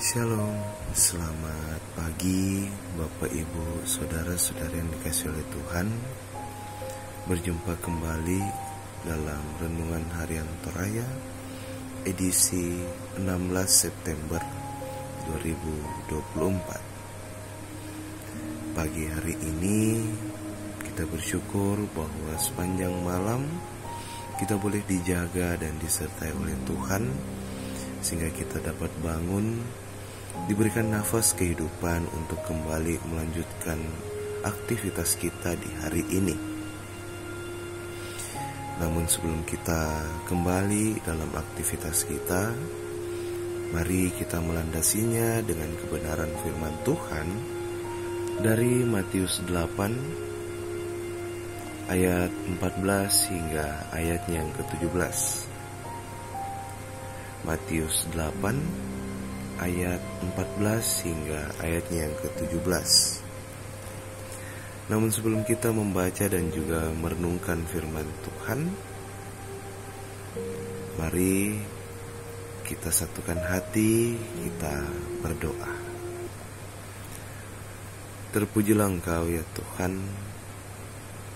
Shalom, selamat pagi Bapak Ibu Saudara-saudara yang dikasihi oleh Tuhan. Berjumpa kembali dalam Renungan Harian Toraya edisi 16 September 2024. Pagi hari ini kita bersyukur bahwa sepanjang malam kita boleh dijaga dan disertai oleh Tuhan, sehingga kita dapat bangun, diberikan nafas kehidupan untuk kembali melanjutkan aktivitas kita di hari ini. Namun sebelum kita kembali dalam aktivitas kita, mari kita melandasinya dengan kebenaran firman Tuhan dari Matius 8 ayat 14 hingga ayatnya yang ke-17. Matius 8 ayat 14 hingga ayatnya yang ke-17. Namun sebelum kita membaca dan juga merenungkan firman Tuhan, mari kita satukan hati, kita berdoa. Terpujilah Engkau ya Tuhan,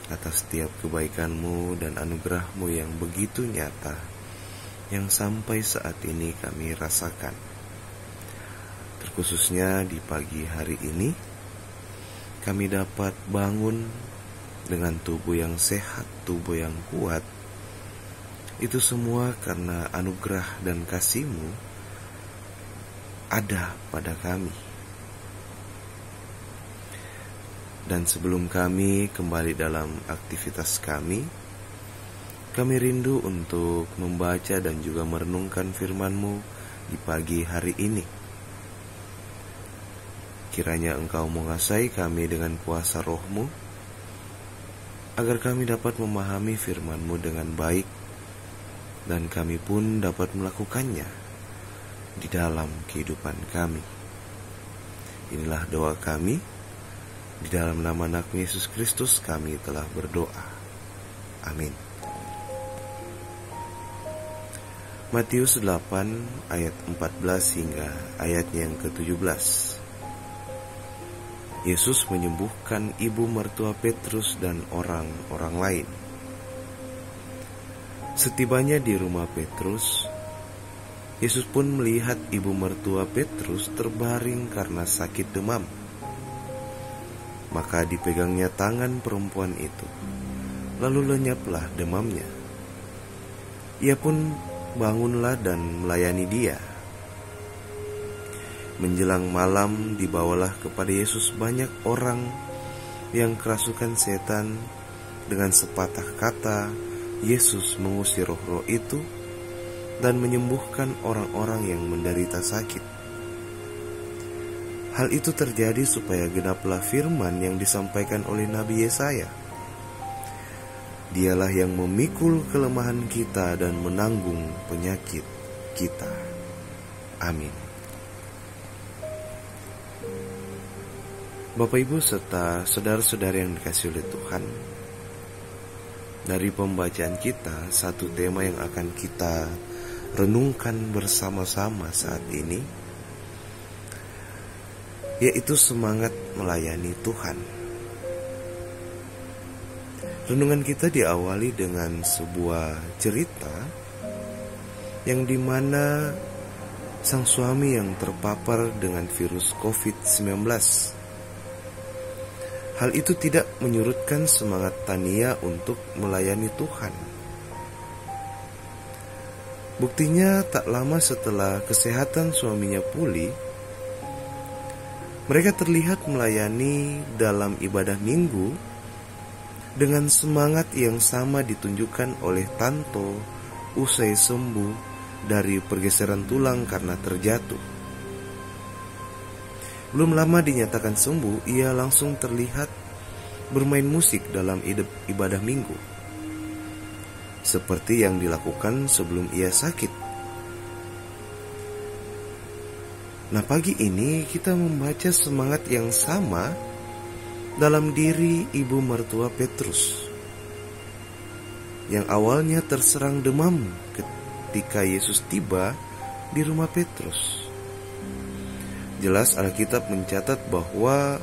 atas setiap kebaikan-Mu dan anugerah-Mu yang begitu nyata, yang sampai saat ini kami rasakan. Terkhususnya di pagi hari ini, kami dapat bangun dengan tubuh yang sehat, tubuh yang kuat. Itu semua karena anugerah dan kasih-Mu ada pada kami. Dan sebelum kami kembali dalam aktivitas kami rindu untuk membaca dan juga merenungkan firman-Mu di pagi hari ini. Kiranya Engkau mengasai kami dengan kuasa Roh-Mu, agar kami dapat memahami firman-Mu dengan baik, dan kami pun dapat melakukannya di dalam kehidupan kami. Inilah doa kami. Di dalam nama anak Yesus Kristus kami telah berdoa. Amin. Matius 8 ayat 14 hingga ayatnya yang ke-17. Yesus menyembuhkan ibu mertua Petrus dan orang-orang lain. Setibanya di rumah Petrus, Yesus pun melihat ibu mertua Petrus terbaring karena sakit demam. Maka dipegangnya tangan perempuan itu, lalu lenyaplah demamnya. Ia pun bangunlah dan melayani dia. Menjelang malam dibawalah kepada Yesus banyak orang yang kerasukan setan. Dengan sepatah kata Yesus mengusir roh-roh itu dan menyembuhkan orang-orang yang menderita sakit. Hal itu terjadi supaya genaplah firman yang disampaikan oleh Nabi Yesaya. Dialah yang memikul kelemahan kita dan menanggung penyakit kita. Amin. Bapak Ibu serta saudara-saudara yang dikasihi oleh Tuhan, dari pembacaan kita, satu tema yang akan kita renungkan bersama-sama saat ini, yaitu semangat melayani Tuhan. Renungan kita diawali dengan sebuah cerita yang dimana sang suami yang terpapar dengan virus COVID-19. Hal itu tidak menyurutkan semangat Tania untuk melayani Tuhan. Buktinya tak lama setelah kesehatan suaminya pulih, mereka terlihat melayani dalam ibadah minggu dengan semangat yang sama ditunjukkan oleh Tanto usai sembuh dari pergeseran tulang karena terjatuh. Belum lama dinyatakan sembuh, ia langsung terlihat bermain musik dalam ibadah minggu, seperti yang dilakukan sebelum ia sakit. Nah, pagi ini kita membaca semangat yang sama dalam diri ibu mertua Petrus, yang awalnya terserang demam ketika Yesus tiba di rumah Petrus. jelas Alkitab mencatat bahwa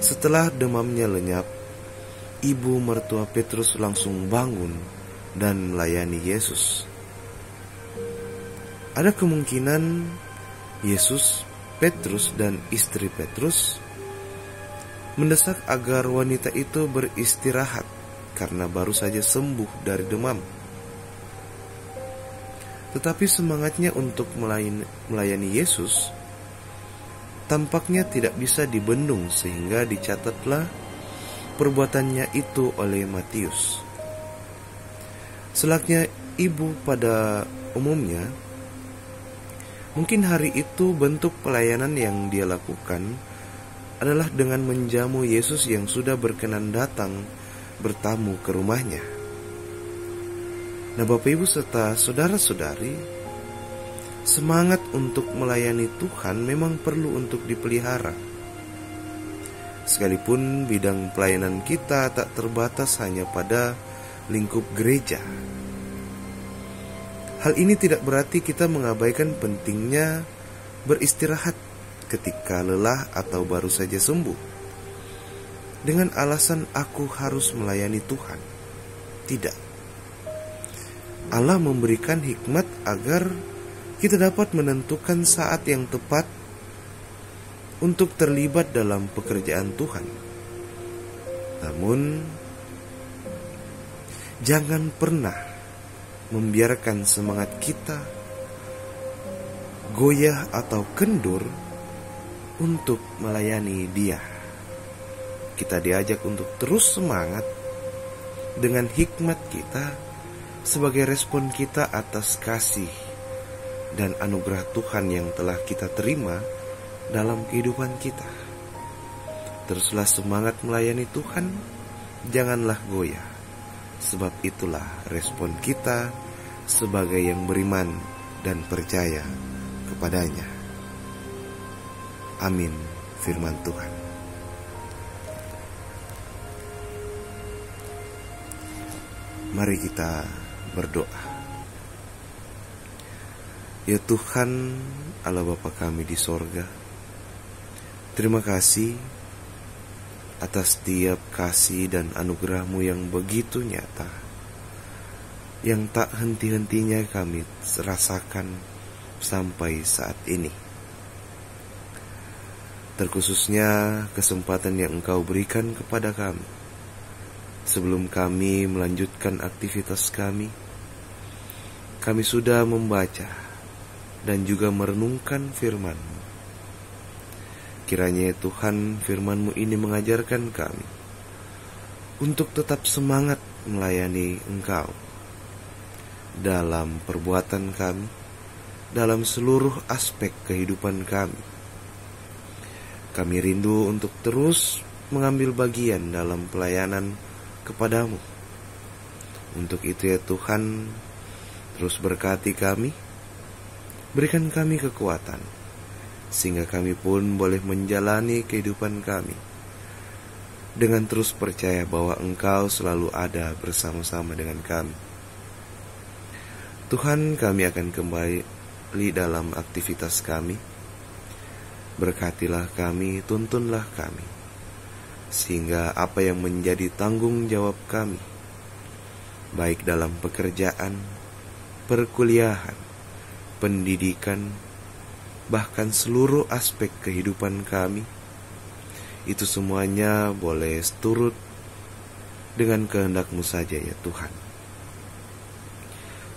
setelah demamnya lenyap, ibu mertua Petrus langsung bangun dan melayani Yesus. Ada kemungkinan Yesus, Petrus, dan istri Petrus mendesak agar wanita itu beristirahat karena baru saja sembuh dari demam. Tetapi semangatnya untuk melayani Yesus tampaknya tidak bisa dibendung, sehingga dicatatlah perbuatannya itu oleh Matius. Selaknya ibu pada umumnya, mungkin hari itu bentuk pelayanan yang dia lakukan adalah dengan menjamu Yesus yang sudah berkenan datang bertamu ke rumahnya. Nah, Bapak Ibu serta saudara-saudari, semangat untuk melayani Tuhan memang perlu untuk dipelihara. Sekalipun bidang pelayanan kita tak terbatas hanya pada lingkup gereja. Hal ini tidak berarti kita mengabaikan pentingnya beristirahat ketika lelah atau baru saja sembuh dengan alasan aku harus melayani Tuhan. Tidak. Allah memberikan hikmat agar kita dapat menentukan saat yang tepat untuk terlibat dalam pekerjaan Tuhan. Namun, jangan pernah membiarkan semangat kita goyah atau kendur untuk melayani Dia. Kita diajak untuk terus semangat dengan hikmat kita sebagai respon kita atas kasih dan anugerah Tuhan yang telah kita terima dalam kehidupan kita. Teruslah semangat melayani Tuhan, janganlah goyah, sebab itulah respon kita sebagai yang beriman dan percaya kepadanya. Amin, firman Tuhan. Mari kita berdoa. Ya Tuhan, Allah Bapa kami di sorga, terima kasih atas setiap kasih dan anugerah-Mu yang begitu nyata, yang tak henti-hentinya kami rasakan sampai saat ini. Terkhususnya kesempatan yang Engkau berikan kepada kami sebelum kami melanjutkan aktivitas kami sudah membaca dan juga merenungkan firman-Mu. Kiranya Tuhan, firman-Mu ini mengajarkan kami untuk tetap semangat melayani Engkau dalam perbuatan kami, dalam seluruh aspek kehidupan kami. Kami rindu untuk terus mengambil bagian dalam pelayanan kepadamu. Untuk itu ya Tuhan, terus berkati kami, berikan kami kekuatan, sehingga kami pun boleh menjalani kehidupan kami dengan terus percaya bahwa Engkau selalu ada bersama-sama dengan kami. Tuhan, kami akan kembali dalam aktivitas kami. Berkatilah kami, tuntunlah kami, sehingga apa yang menjadi tanggung jawab kami, baik dalam pekerjaan, perkuliahan, pendidikan, bahkan seluruh aspek kehidupan kami, itu semuanya boleh turut dengan kehendak-Mu saja ya Tuhan.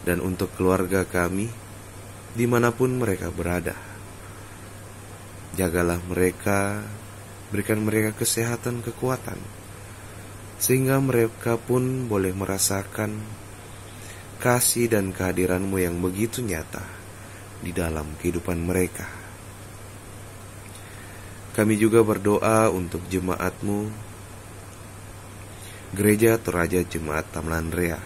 Dan untuk keluarga kami, dimanapun mereka berada, jagalah mereka, berikan mereka kesehatan, kekuatan, sehingga mereka pun boleh merasakan kasih dan kehadiran-Mu yang begitu nyata di dalam kehidupan mereka. Kami juga berdoa untuk jemaat-Mu, Gereja Toraja Jemaat Tamlandrea,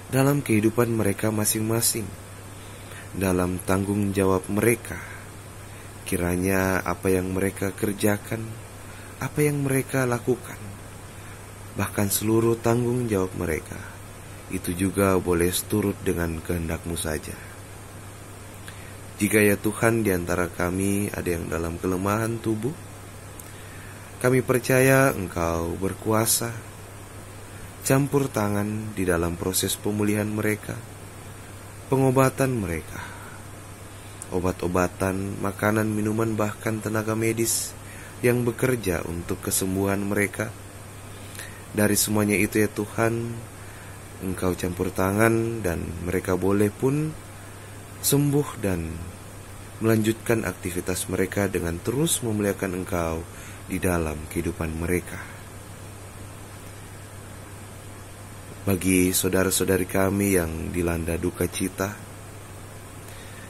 dalam kehidupan mereka masing-masing, dalam tanggung jawab mereka. Kiranya apa yang mereka kerjakan, apa yang mereka lakukan, bahkan seluruh tanggung jawab mereka, itu juga boleh turut dengan kehendak-Mu saja. Jika ya Tuhan di antara kami ada yang dalam kelemahan tubuh, kami percaya Engkau berkuasa, campur tangan di dalam proses pemulihan mereka, pengobatan mereka, obat-obatan, makanan, minuman, bahkan tenaga medis yang bekerja untuk kesembuhan mereka. Dari semuanya itu ya Tuhan, Engkau campur tangan dan mereka boleh pun sembuh dan melanjutkan aktivitas mereka dengan terus memuliakan Engkau di dalam kehidupan mereka. Bagi saudara-saudari kami yang dilanda duka cita,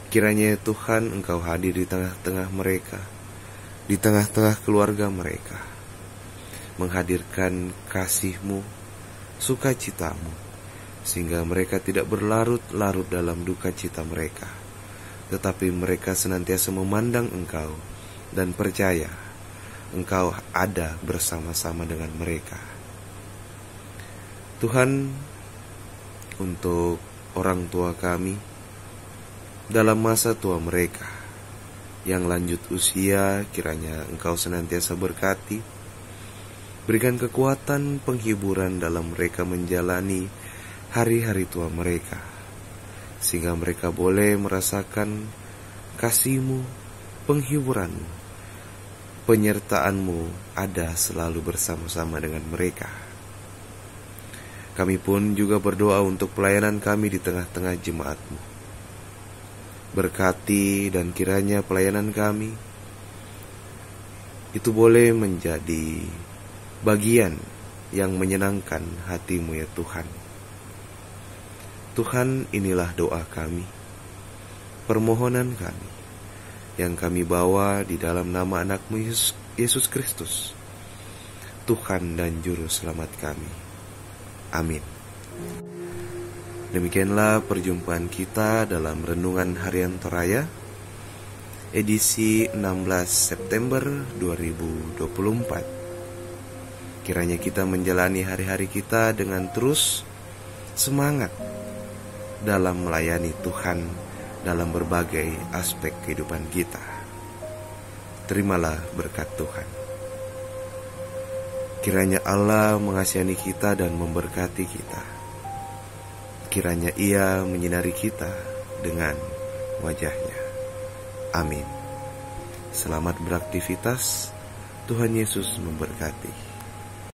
kiranya ya Tuhan Engkau hadir di tengah-tengah mereka, di tengah-tengah keluarga mereka, menghadirkan kasih-Mu, sukacita-Mu, sehingga mereka tidak berlarut-larut dalam duka cita mereka, tetapi mereka senantiasa memandang Engkau dan percaya Engkau ada bersama-sama dengan mereka. Tuhan, untuk orang tua kami dalam masa tua mereka yang lanjut usia, kiranya Engkau senantiasa berkati, berikan kekuatan penghiburan dalam mereka menjalani hari-hari tua mereka, sehingga mereka boleh merasakan kasih-Mu, penghiburan-Mu, penyertaan-Mu ada selalu bersama-sama dengan mereka. Kami pun juga berdoa untuk pelayanan kami di tengah-tengah jemaat-Mu. Berkati dan kiranya pelayanan kami itu boleh menjadi bagian yang menyenangkan hati-Mu ya Tuhan. Tuhan, inilah doa kami, permohonan kami, yang kami bawa di dalam nama anak-Mu Yesus Kristus, Tuhan dan Juru Selamat kami. Amin. Demikianlah perjumpaan kita dalam Renungan Harian Toraya, edisi 16 September 2024. Kiranya kita menjalani hari-hari kita dengan terus semangat dalam melayani Tuhan dalam berbagai aspek kehidupan kita. Terimalah berkat Tuhan. Kiranya Allah mengasihani kita dan memberkati kita. Kiranya Ia menyinari kita dengan wajah-Nya. Amin. Selamat beraktivitas. Tuhan Yesus memberkati.